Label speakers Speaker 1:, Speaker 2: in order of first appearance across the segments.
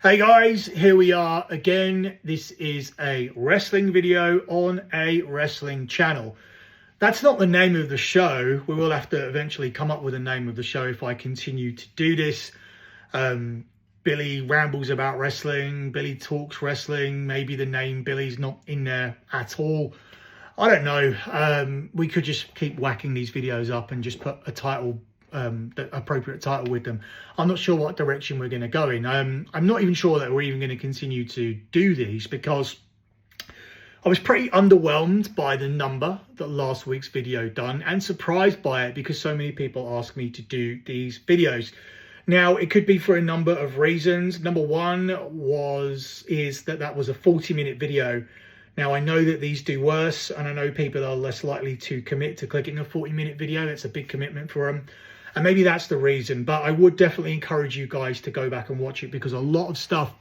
Speaker 1: Hey guys, here we are again. This is a wrestling video on a wrestling channel. That's not the name of the show. We will have to eventually come up with a name of the show if I continue to do this. Billy rambles about wrestling, Billy talks wrestling, maybe the name Billy's not in there at all. I don't know. We could just keep whacking these videos up and just put a title, the appropriate title with them. I'm not sure what direction we're going to go in. I'm not even sure that we're even going to continue to do these because I was pretty underwhelmed by the number that last week's video done and surprised by it because so many people ask me to do these videos. Now, it could be for a number of reasons. Number one is that was a 40-minute video. Now, I know that these do worse, and I know people are less likely to commit to clicking a 40-minute video. It's a big commitment for them. And maybe that's the reason. But I would definitely encourage you guys to go back and watch it because a lot of stuff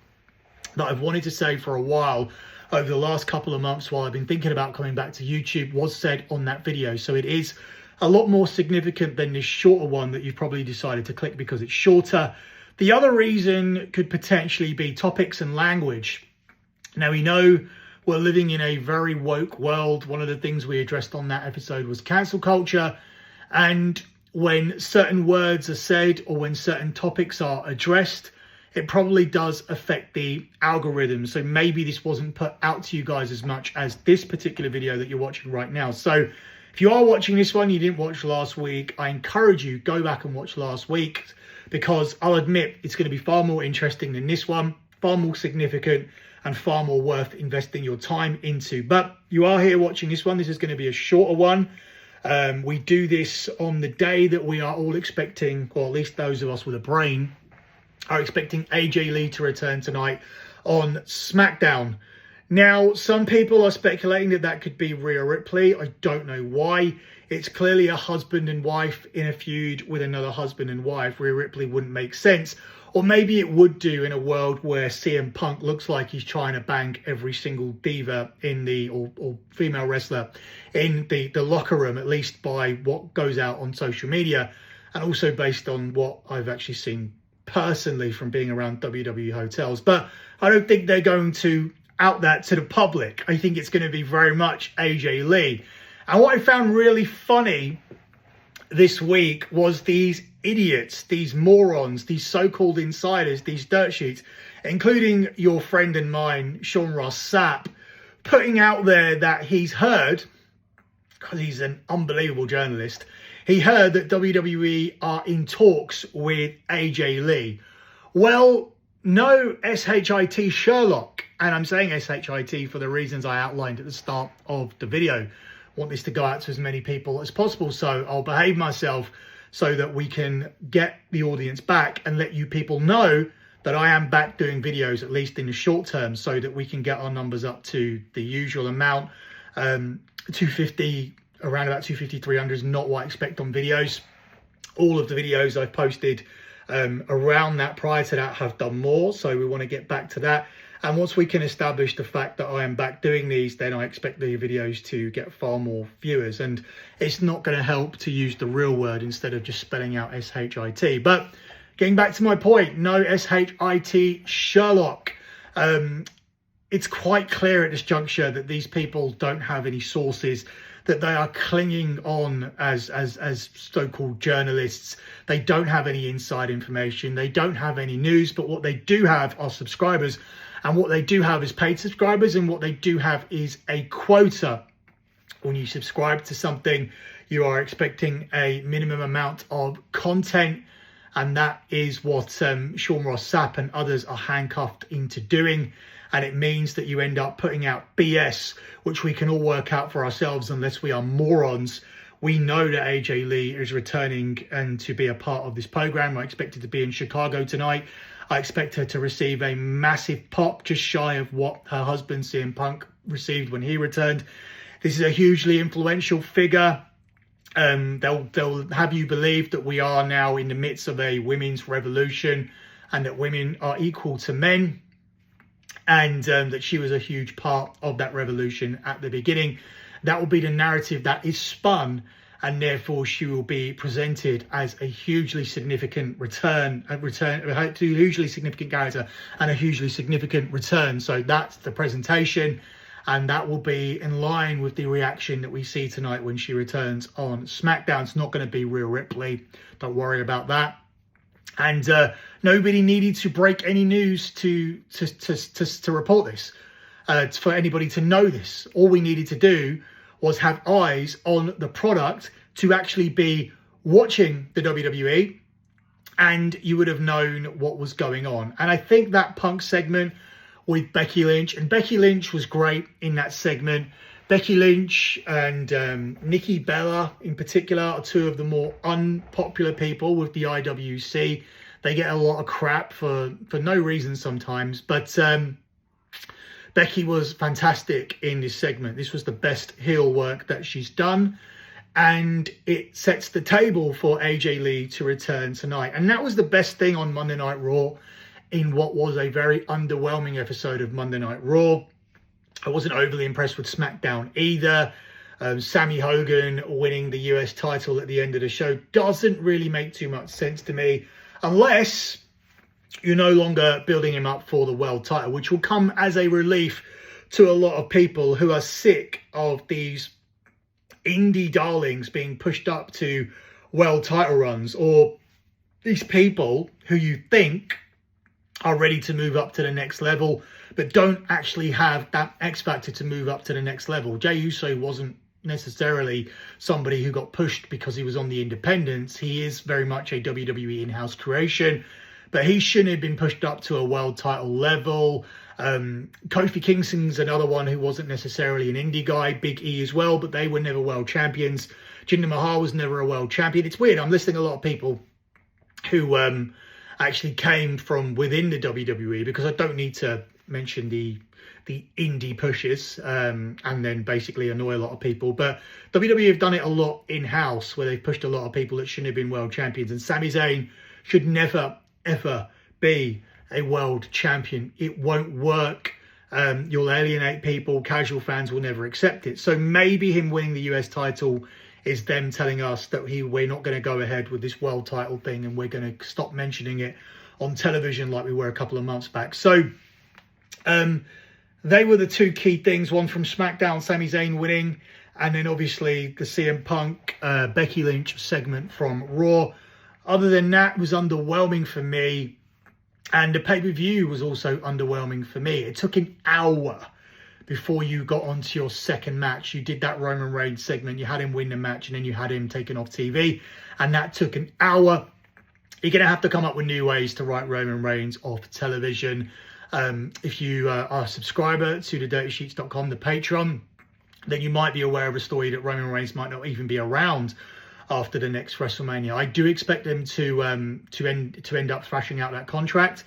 Speaker 1: that I've wanted to say for a while over the last couple of months while I've been thinking about coming back to YouTube was said on that video. So it is a lot more significant than this shorter one that you've probably decided to click because it's shorter. The other reason could potentially be topics and language. Now, we know we're living in a very woke world. One of the things we addressed on that episode was cancel culture. And when certain words are said or when certain topics are addressed, it probably does affect the algorithm. So maybe this wasn't put out to you guys as much as this particular video that you're watching right now. So if you are watching this one, you didn't watch last week, I encourage you, go back and watch last week because I'll admit it's going to be far more interesting than this one, far more significant and far more worth investing your time into. But you are here watching this one. This is going to be a shorter one. We do this on the day that we are all expecting, or at least those of us with a brain, are expecting AJ Lee to return tonight on SmackDown. Now, some people are speculating that that could be Rhea Ripley. I don't know why. It's clearly a husband and wife in a feud with another husband and wife. Rhea Ripley wouldn't make sense. Or maybe it would do in a world where CM Punk looks like he's trying to bang every single diva in the, or female wrestler in the locker room, at least by what goes out on social media. And also based on what I've actually seen personally from being around WWE hotels. But I don't think they're going to out that to the public. I think it's going to be very much AJ Lee. And what I found really funny this week was these idiots, these morons, these so-called insiders, these dirt sheets, including your friend and mine, Sean Ross Sapp, putting out there that he's heard, because he's an unbelievable journalist, he heard that WWE are in talks with AJ Lee. Well, no SHIT Sherlock, and I'm saying SHIT for the reasons I outlined at the start of the video. I want this to go out to as many people as possible, so I'll behave myself so that we can get the audience back and let you people know that I am back doing videos, at least in the short term, so that we can get our numbers up to the usual amount. 250, around about 250, 300 is not what I expect on videos. All of the videos I've posted around that prior to that have done more, so we want to get back to that. And once we can establish the fact that I am back doing these, then I expect the videos to get far more viewers. And it's not going to help to use the real word instead of just spelling out SHIT. But getting back to my point, no SHIT Sherlock. It's quite clear at this juncture that these people don't have any sources, that they are clinging on as so-called journalists. They don't have any inside information. They don't have any news, but what they do have are subscribers. And what they do have is paid subscribers, and what they do have is a quota. When you subscribe to something, you are expecting a minimum amount of content, and that is what Sean Ross Sapp and others are handcuffed into doing. And it means that you end up putting out BS, which we can all work out for ourselves unless we are morons. We know that AJ Lee is returning and to be a part of this program. I expect her to be in Chicago tonight. I expect her to receive a massive pop, just shy of what her husband CM Punk received when he returned. This is a hugely influential figure. They'll have you believe that we are now in the midst of a women's revolution and that women are equal to men. And that she was a huge part of that revolution at the beginning. That will be the narrative that is spun. and therefore she will be presented as a hugely significant hugely significant character and a hugely significant return. So that's the presentation, and that will be in line with the reaction that we see tonight when she returns on SmackDown. It's not going to be Rhea Ripley, don't worry about that. And nobody needed to break any news to report this, for anybody to know this. All we needed to do was have eyes on the product to actually be watching the WWE, and you would have known what was going on. And I think that Punk segment with Becky Lynch, and Becky Lynch was great in that segment. Becky Lynch and Nikki Bella in particular are two of the more unpopular people with the IWC. They get a lot of crap for no reason sometimes, but Becky was fantastic in this segment. This was the best heel work that she's done, and it sets the table for AJ Lee to return tonight. And that was the best thing on Monday Night Raw in what was a very underwhelming episode of Monday Night Raw. I wasn't overly impressed with SmackDown either. Sammy Hogan winning the US title at the end of the show doesn't really make too much sense to me, unless you're no longer building him up for the world title, which will come as a relief to a lot of people who are sick of these indie darlings being pushed up to world title runs, or these people who you think are ready to move up to the next level but don't actually have that X factor to move up to the next level. Jey Uso wasn't necessarily somebody who got pushed because he was on the independents. He is very much a WWE in-house creation, but he shouldn't have been pushed up to a world title level. Kofi Kingston's another one who wasn't necessarily an indie guy. Big E as well, but they were never world champions. Jinder Mahal was never a world champion. It's weird. I'm listing a lot of people who actually came from within the WWE, because I don't need to mention the indie pushes and then basically annoy a lot of people. But WWE have done it a lot in-house, where they've pushed a lot of people that shouldn't have been world champions. And Sami Zayn should never, ever be a world champion. It won't work. You'll alienate people. Casual fans will never accept it. So maybe him winning the US title is them telling us that we're not going to go ahead with this world title thing, and we're going to stop mentioning it on television like we were a couple of months back. So they were the two key things. One from SmackDown, Sami Zayn winning, and then obviously the CM Punk Becky Lynch segment from Raw. Other than that, it was underwhelming for me. And the pay-per-view was also underwhelming for me. It took an hour before you got onto your second match. You did that Roman Reigns segment. You had him win the match, and then you had him taken off TV. And that took an hour. You're going to have to come up with new ways to write Roman Reigns off television. If you are a subscriber to thedirtysheets.com, the Patreon, then you might be aware of a story that Roman Reigns might not even be around after the next WrestleMania. I do expect them to end up thrashing out that contract,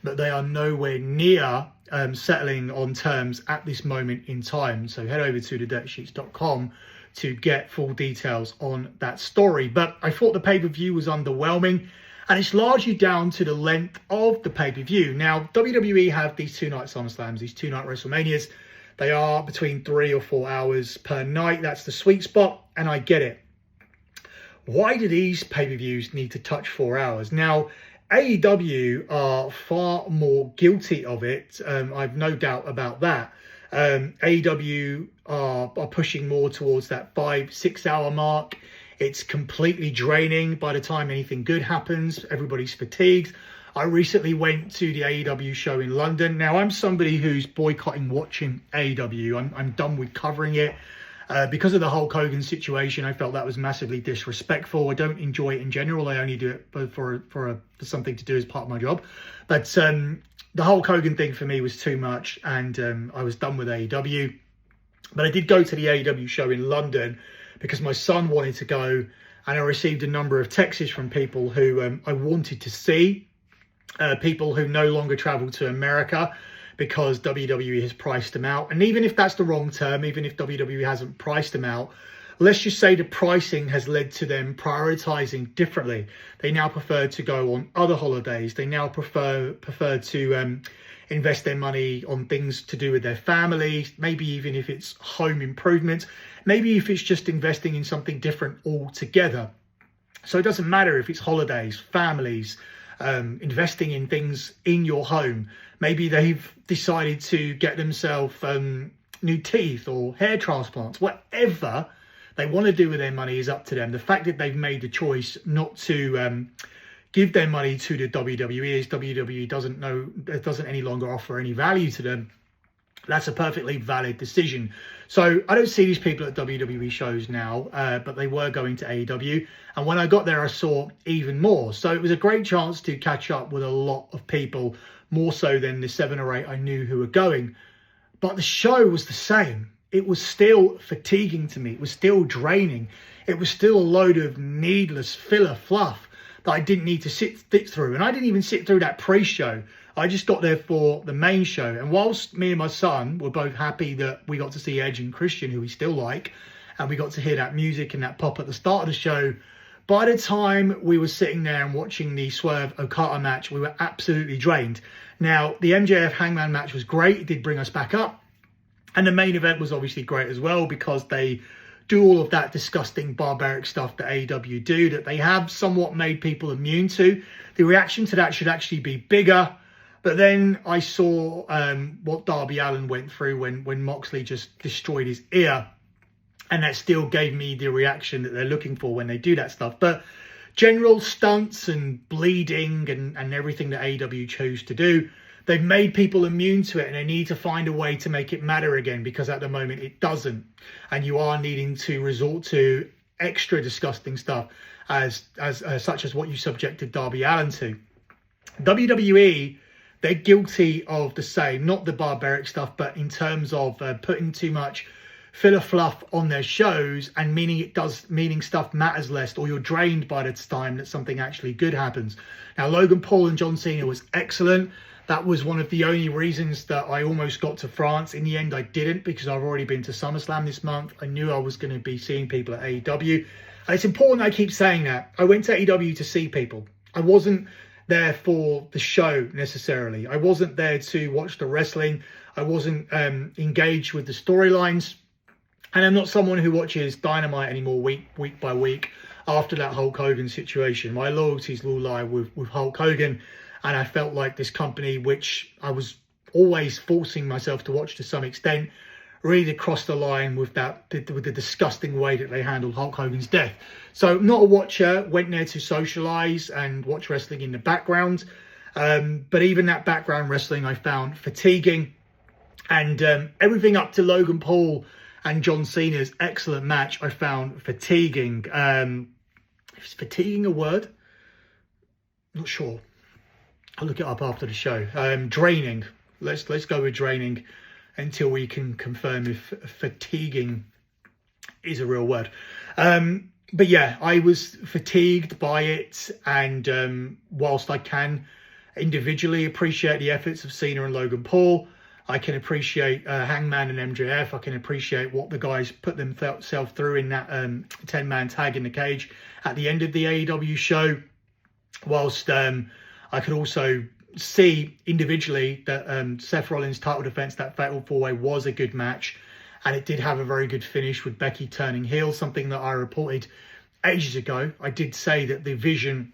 Speaker 1: but they are nowhere near settling on terms at this moment in time. So head over to thedirtysheets.com to get full details on that story. But I thought the pay-per-view was underwhelming, and it's largely down to the length of the pay-per-view. Now, WWE have these two-night SummerSlams, these two-night WrestleManias. They are between 3 or 4 hours per night. That's the sweet spot, and I get it. Why do these pay-per-views need to touch 4 hours? Now, AEW are far more guilty of it. I've no doubt about that. AEW are pushing more towards that 5-6 hour mark. It's completely draining by the time anything good happens. Everybody's fatigued. I recently went to the AEW show in London. Now, I'm somebody who's boycotting watching AEW. I'm done with covering it. Because of the Hulk Hogan situation, I felt that was massively disrespectful. I don't enjoy it in general. I only do it for something to do as part of my job. But the Hulk Hogan thing for me was too much, and I was done with AEW. But I did go to the AEW show in London because my son wanted to go, and I received a number of texts from people who I wanted to see, people who no longer travel to America because WWE has priced them out. And even if that's the wrong term, even if WWE hasn't priced them out, let's just say the pricing has led to them prioritizing differently. They now prefer to go on other holidays. They now prefer to invest their money on things to do with their family, maybe even if it's home improvement, maybe if it's just investing in something different altogether. So it doesn't matter if it's holidays, families, investing in things in your home. Maybe they've decided to get themselves new teeth or hair transplants. Whatever they want to do with their money is up to them. The fact that they've made the choice not to give their money to the WWE, as WWE doesn't any longer offer any value to them, that's a perfectly valid decision. So I don't see these people at WWE shows now, but they were going to AEW. And when I got there, I saw even more. So it was a great chance to catch up with a lot of people, more so than the 7 or 8 I knew who were going. But the show was the same. It was still fatiguing to me. It was still draining. It was still a load of needless filler fluff that I didn't need to sit through. And I didn't even sit through that pre-show. I just got there for the main show. And whilst me and my son were both happy that we got to see Edge and Christian, who we still like, and we got to hear that music and that pop at the start of the show, by the time we were sitting there and watching the Swerve Okada match, we were absolutely drained. Now, the MJF Hangman match was great. It did bring us back up. And the main event was obviously great as well, because they do all of that disgusting barbaric stuff that AEW do, that they have somewhat made people immune to. The reaction to that should actually be bigger. But then I saw what Darby Allin went through when Moxley just destroyed his ear. And that still gave me the reaction that they're looking for when they do that stuff. But general stunts and bleeding and everything that AEW chose to do, they've made people immune to it, and they need to find a way to make it matter again, because at the moment it doesn't. And you are needing to resort to extra disgusting stuff as such as what you subjected Darby Allin to. WWE, they're guilty of the same, not the barbaric stuff, but in terms of putting too much filler fluff on their shows and meaning stuff matters less, or you're drained by the time that something actually good happens. Now, Logan Paul and John Cena was excellent. That was one of the only reasons that I almost got to France. In the end, I didn't, because I've already been to SummerSlam this month. I knew I was going to be seeing people at AEW. And it's important I keep saying that. I went to AEW to see people. I wasn't there for the show necessarily. I wasn't there to watch the wrestling. I wasn't engaged with the storylines. And I'm not someone who watches Dynamite anymore week by week after that Hulk Hogan situation. My loyalties will lie with Hulk Hogan. And I felt like this company, which I was always forcing myself to watch to some extent, really crossed the line with the disgusting way that they handled Hulk Hogan's death. So not a watcher, went there to socialise and watch wrestling in the background. But even that background wrestling I found fatiguing. And everything up to Logan Paul and John Cena's excellent match I found fatiguing. Is fatiguing a word? Not sure. I'll look it up after the show. Draining. Let's go with draining until we can confirm if fatiguing is a real word. But yeah, I was fatigued by it. And whilst I can individually appreciate the efforts of Cena and Logan Paul, I can appreciate Hangman and MJF. I can appreciate what the guys put themselves through in that 10-man tag in the cage at the end of the AEW show. Whilst I could also see individually that Seth Rollins' title defense, that Fatal 4-Way, was a good match. And it did have a very good finish with Becky turning heel, something that I reported ages ago. I did say that the vision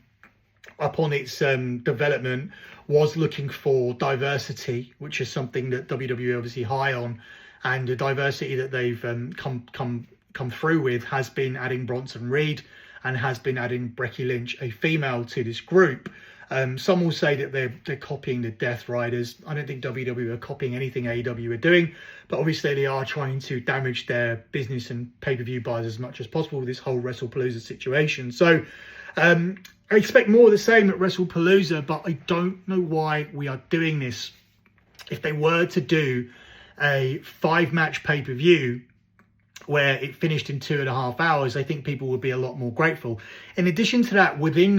Speaker 1: upon its development was looking for diversity, which is something that WWE obviously high on. And the diversity that they've come through with has been adding Bronson Reed and has been adding Becky Lynch, a female, to this group. Some will say that they're copying the Death Riders. I don't think WWE are copying anything AEW are doing, but obviously they are trying to damage their business and pay-per-view buys as much as possible with this whole WrestlePalooza situation. So I expect more of the same at WrestlePalooza, but I don't know why we are doing this. If they were to do a 5-match pay-per-view where it finished in 2.5 hours, I think people would be a lot more grateful. In addition to that, within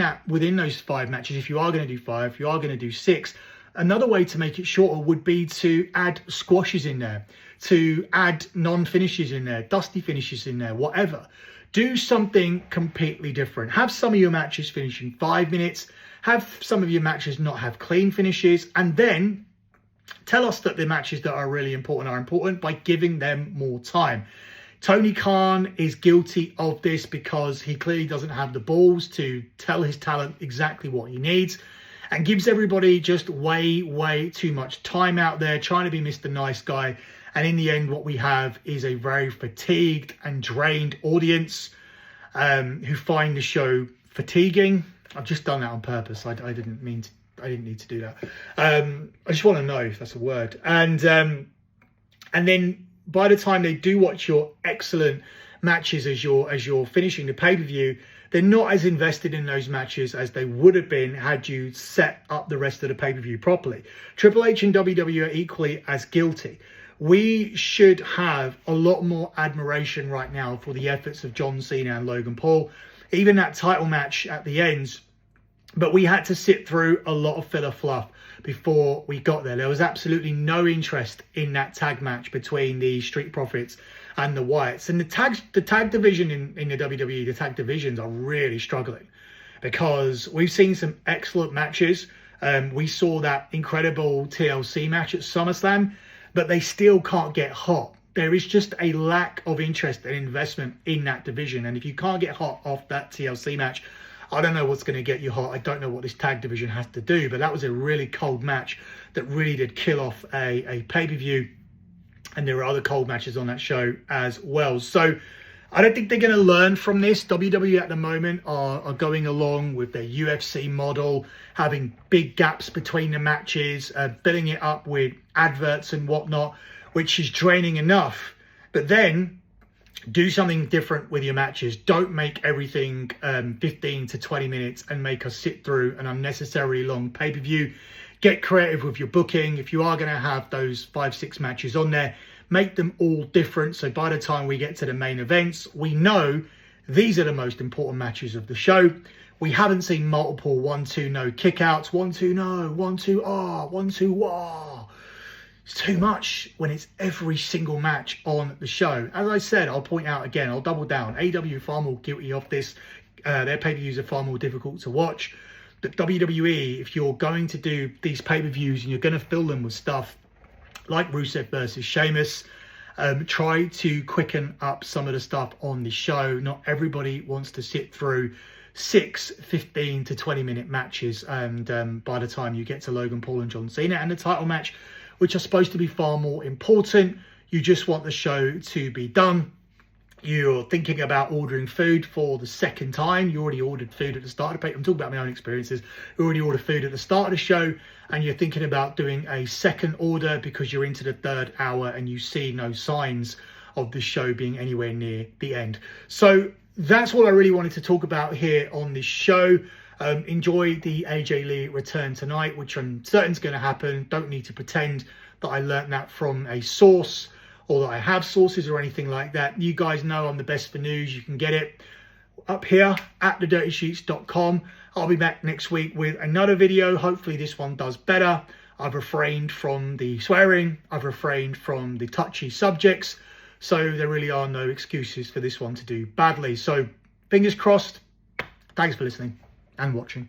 Speaker 1: those 5 matches, if you are going to do 5, if you are going to do 6, Another way to make it shorter would be to add squashes in there, to add non-finishes in there, dusty finishes in there, whatever. Do something completely different. Have some of your matches finish in 5 minutes. Have some of your matches not have clean finishes. And then tell us that the matches that are really important by giving them more time. Tony Khan is guilty of this because he clearly doesn't have the balls to tell his talent exactly what he needs, and gives everybody just way too much time out there trying to be Mr. Nice Guy. And in the end, what we have is a very fatigued and drained audience who find the show fatiguing. I've just done that on purpose. I didn't mean to. I didn't need to do that. I just want to know if that's a word. And then by the time they do watch your excellent matches as you're finishing the pay-per-view, they're not as invested in those matches as they would have been had you set up the rest of the pay-per-view properly. Triple H and WWE are equally as guilty. We should have a lot more admiration right now for the efforts of John Cena and Logan Paul. Even that title match at the end, but we had to sit through a lot of filler fluff before we got there. There was absolutely no interest in that tag match between the Street Profits and the Wyatts. And the tag division in the WWE, the tag divisions are really struggling because we've seen some excellent matches. We saw that incredible TLC match at SummerSlam, but they still can't get hot. There is just a lack of interest and investment in that division. And if you can't get hot off that TLC match, I don't know what's going to get you hot. I don't know what this tag division has to do, but that was a really cold match that really did kill off a pay-per-view. And there were other cold matches on that show as well. So I don't think they're going to learn from this. WWE at the moment are going along with their UFC model, having big gaps between the matches, filling it up with adverts and whatnot, which is draining enough. But then do something different with your matches. Don't make everything 15 to 20 minutes and make us sit through an unnecessarily long pay-per-view. Get creative with your booking. If you are going to have those 5-6 matches on there, make them all different. So by the time we get to the main events, we know these are the most important matches of the show. We haven't seen multiple 1-2 no kickouts, 1-2 no, 1-2 ah, 1-2 wah. It's too much when it's every single match on the show. As I said, I'll point out again, I'll double down. AEW are far more guilty of this. Their pay-per-views are far more difficult to watch. But WWE, if you're going to do these pay-per-views and you're going to fill them with stuff like Rusev versus Sheamus, try to quicken up some of the stuff on the show. Not everybody wants to sit through 6 15 to 20 minute matches, and by the time you get to Logan Paul and John Cena and the title match, which are supposed to be far more important, you just want the show to be done. You're thinking about ordering food for the second time. You already ordered food at the start of the pay. I'm talking about my own experiences. You already ordered food at the start of the show, and you're thinking about doing a second order because you're into the 3rd hour and you see no signs of the show being anywhere near the end. So that's what I really wanted to talk about here on this show. Enjoy the AJ Lee return tonight, which I'm certain is going to happen. Don't need to pretend that I learned that from a source or that I have sources or anything like that. You guys know I'm the best for news. You can get it up here at thedirtysheets.com. I'll be back next week with another video. Hopefully this one does better. I've refrained from the swearing. I've refrained from the touchy subjects. So there really are no excuses for this one to do badly. So fingers crossed. Thanks for listening and watching.